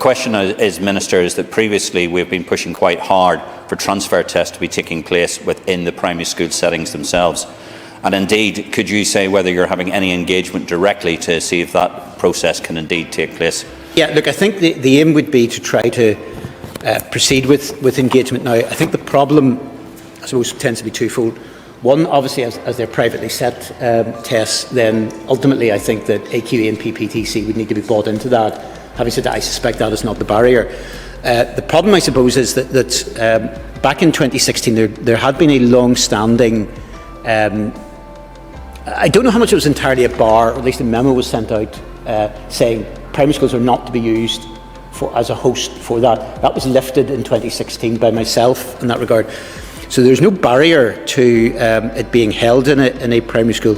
question is, Minister, is that previously we've been pushing quite hard for transfer tests to be taking place within the primary school settings themselves. And indeed, could you say whether you're having any engagement directly to see if that process can indeed take place? Yeah, look, I think the aim would be to try to proceed with engagement now. I think the problem, I suppose, tends to be twofold. One, obviously, as they're privately set tests, then ultimately I think that AQA and PPTC would need to be bought into that. Having said that, I suspect that is not the barrier. The problem, I suppose, is that back in 2016 there had been a long-standing, I don't know how much it was entirely a bar, or at least a memo was sent out saying primary schools are not to be used as a host for that. That was lifted in 2016 by myself in that regard. So there's no barrier to it being held in a primary school.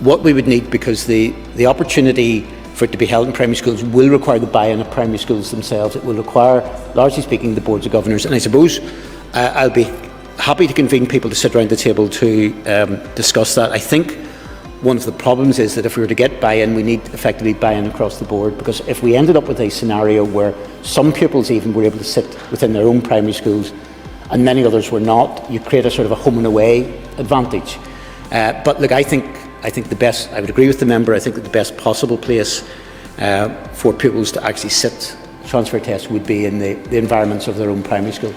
What we would need, because the opportunity for it to be held in primary schools will require the buy-in of primary schools themselves. It will require, largely speaking, the boards of governors. And I suppose I'll be happy to convene people to sit around the table to discuss that. I think one of the problems is that if we were to get buy-in, we need effectively buy-in across the board, because if we ended up with a scenario where some pupils even were able to sit within their own primary schools and many others were not, you create a sort of a home and away advantage. But look, I think the best, I would agree with the member, I think that the best possible place for pupils to actually sit transfer tests would be in the environments of their own primary school.